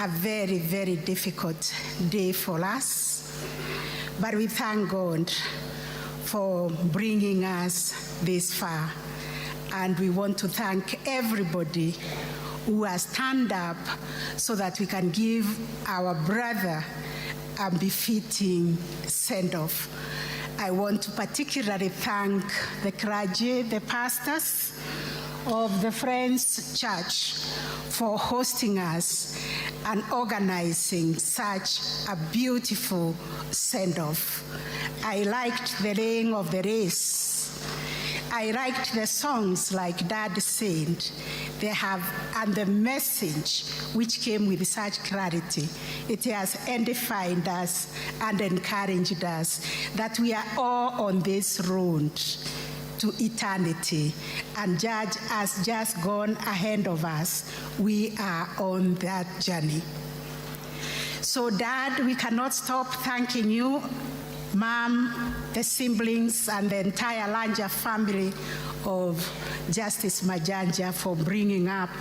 a very, very difficult day for us, but we thank God for bringing us this far. And we want to thank everybody who has stand up so that we can give our brother a befitting send-off. I want to particularly thank the clergy, the pastors of the Friends Church for hosting us and organizing such a beautiful send-off. I liked the laying of the race. I liked the songs like Dad said. They have, and the message which came with such clarity. It has edified us and encouraged us that we are all on this road to eternity, and Judge has just gone ahead of us. We are on that journey. So Dad, we cannot stop thanking you, Mom, the siblings, and the entire Lanja family of Justice Majanji for bringing up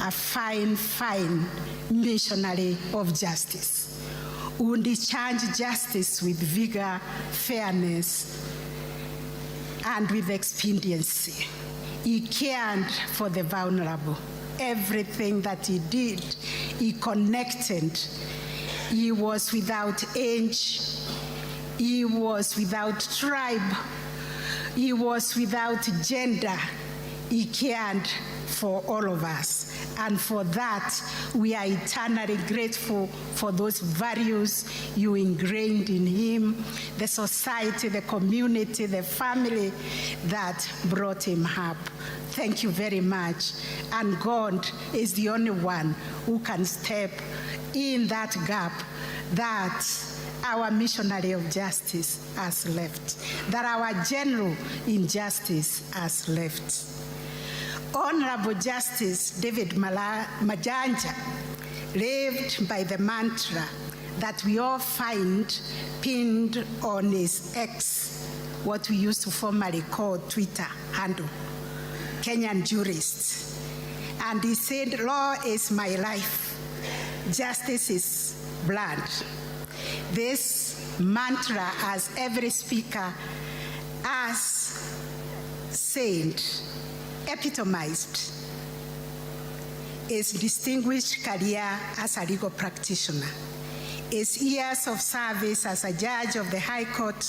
a fine, fine missionary of justice who discharged justice with vigor, fairness, and with expediency. He cared for the vulnerable. Everything that he did, he connected. He was without age. He was without tribe. He was without gender. He cared for all of us. And for that, we are eternally grateful for those values you ingrained in him, the society, the community, the family that brought him up. Thank you very much. And God is the only one who can step in that gap that our missionary of justice has left, that our general in justice has left. Honorable Justice David Majanji lived by the mantra that we all find pinned on his X, what we used to formerly call Twitter handle, Kenyan jurist. And he said, law is my life, justice is blood. This mantra, as every speaker has said, epitomized his distinguished career as a legal practitioner, his years of service as a judge of the High Court,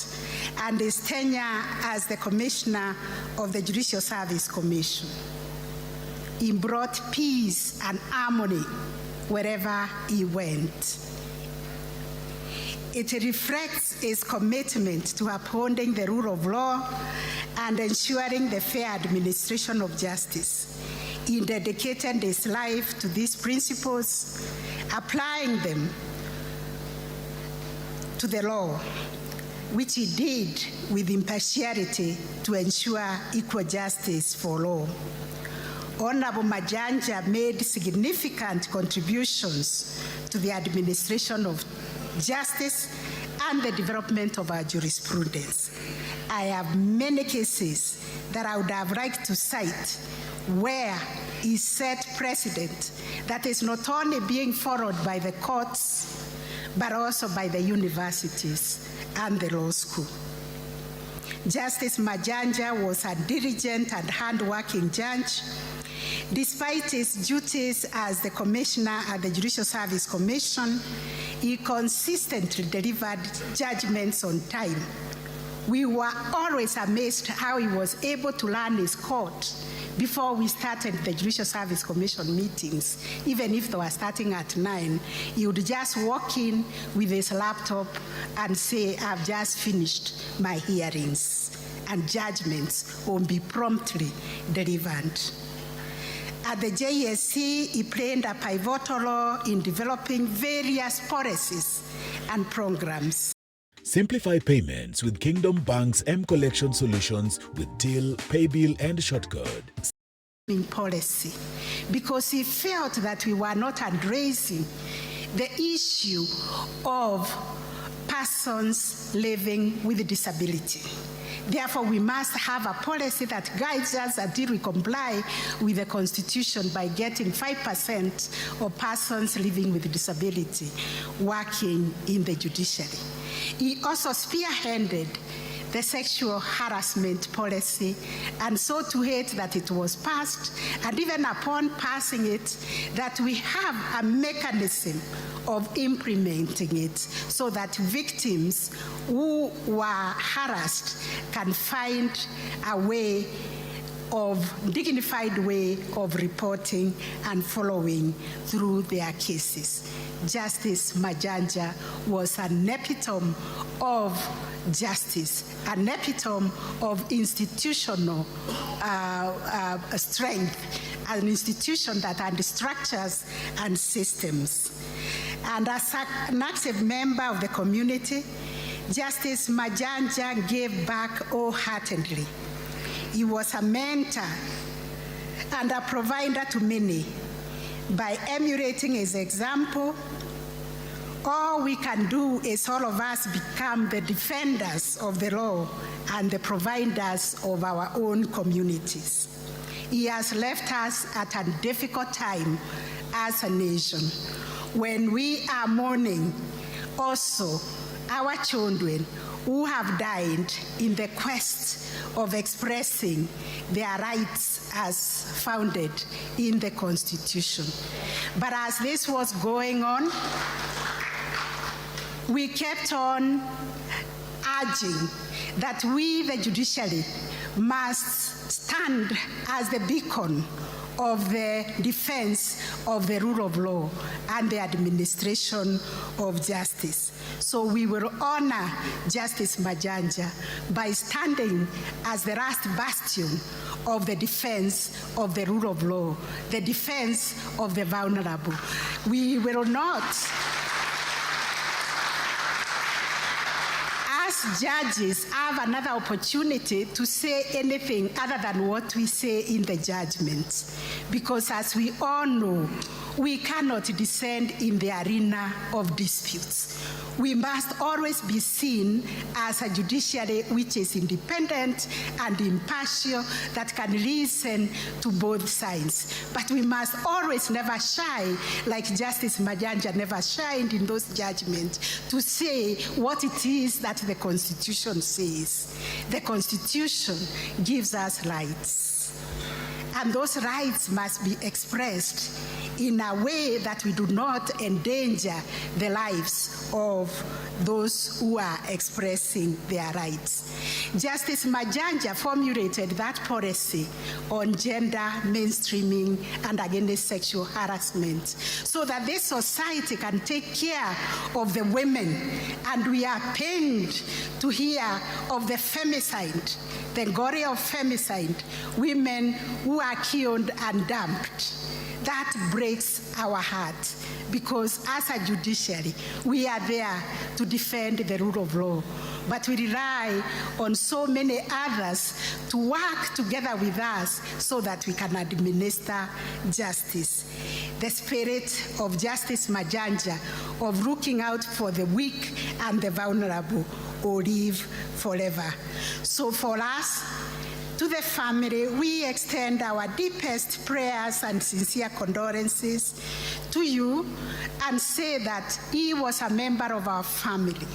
and his tenure as the Commissioner of the Judicial Service Commission. He brought peace and harmony wherever he went. It reflects his commitment to upholding the rule of law and ensuring the fair administration of justice. He dedicated his life to these principles, applying them to the law, which he did with impartiality to ensure equal justice for all. Honorable Majanji made significant contributions to the administration of justice and the development of our jurisprudence. I have many cases that I would have liked to cite where he set precedent that is not only being followed by the courts, but also by the universities and the law school. Justice Majanji was a diligent and hardworking judge. Despite his duties as the Commissioner at the Judicial Service Commission, he consistently delivered judgments on time. We were always amazed how he was able to learn his court before we started the Judicial Service Commission meetings. Even if they were starting at 9, he would just walk in with his laptop and say, I've just finished my hearings, and judgments will be promptly delivered. At the JSC, he played a pivotal role in developing various policies and programs. Simplify payments with Kingdom Bank's M-Collection solutions with Till, Paybill, and Shortcode. Policy, because he felt that we were not addressing the issue of persons living with disability. Therefore, we must have a policy that guides us until we comply with the Constitution by getting 5% of persons living with disability working in the judiciary. He also spearheaded the sexual harassment policy and saw to it that it was passed, and even upon passing it, that we have a mechanism of implementing it so that victims who were harassed can find a way dignified way of reporting and following through their cases. Justice Majanja was an epitome of justice, an epitome of institutional strength, an institution that had structures and systems. And as an active member of the community, Justice Majanja gave back wholeheartedly. He was a mentor and a provider to many. By emulating his example, all we can do is all of us become the defenders of the law and the providers of our own communities. He has left us at a difficult time as a nation when we are mourning also our children who have died in the quest of expressing their rights as founded in the Constitution. But as this was going on, we kept on urging that we, the judiciary, must stand as the beacon of the defense of the rule of law and the administration of justice. So we will honor Justice Majanja by standing as the last bastion of the defense of the rule of law, the defense of the vulnerable. We will not, as judges, have another opportunity to say anything other than what we say in the judgments. Because as we all know, we cannot descend in the arena of disputes. We must always be seen as a judiciary which is independent and impartial, that can listen to both sides. But we must always never shy, like Justice Majanja never shined in those judgments, to say what it is that the Constitution says. The Constitution gives us rights, and those rights must be expressed in a way that we do not endanger the lives of those who are expressing their rights. Justice Majanja formulated that policy on gender mainstreaming and against sexual harassment so that this society can take care of the women. And we are pained to hear of the femicide, the glory of femicide, women who are killed and dumped. That breaks our heart, because as a judiciary, we are there to defend the rule of law, but we rely on so many others to work together with us so that we can administer justice. The spirit of Justice Majanja, of looking out for the weak and the vulnerable, will live forever. So for us, to the family, we extend our deepest prayers and sincere condolences to you and say that he was a member of our family,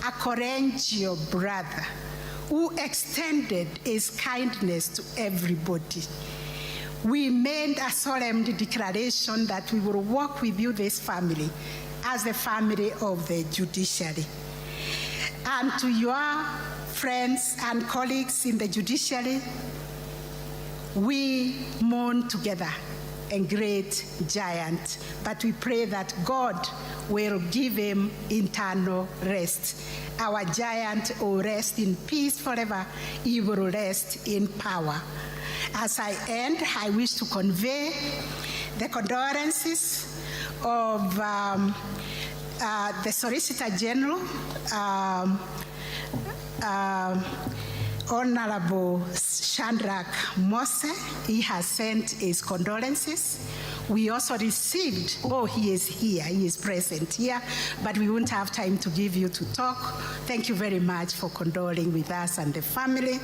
a courageous brother who extended his kindness to everybody. We made a solemn declaration that we will work with you, this family, as the family of the judiciary. And to your friends and colleagues in the judiciary, we mourn together a great giant, but we pray that God will give him eternal rest. Our giant will rest in peace forever. He will rest in power. As I end, I wish to convey the condolences of the Solicitor General, Honorable Shadrach Mose. He has sent his condolences. We also received, oh, he is here, he is present here, but we won't have time to give you to talk. Thank you very much for condoling with us and the family.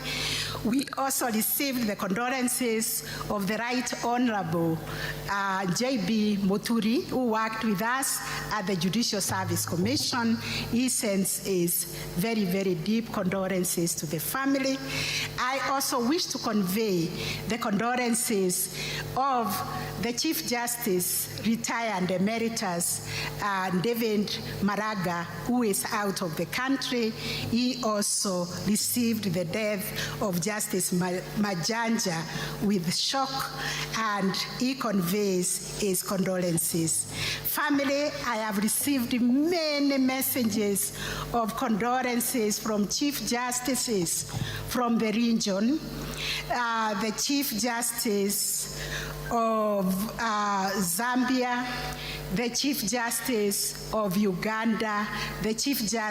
We also received the condolences of the Right Honorable J.B. Muturi, who worked with us at the Judicial Service Commission. He sends his very, very deep condolences to the family. I also wish to convey the condolences of the Chief Justice, retired Emeritus David Maraga, who is out of the country. He also received the death of Justice Majanji with shock, and he conveys his condolences. Family, I have received many messages of condolences from Chief Justices from the region, the Chief Justice of Zambia, the Chief Justice of Uganda, the Chief Justice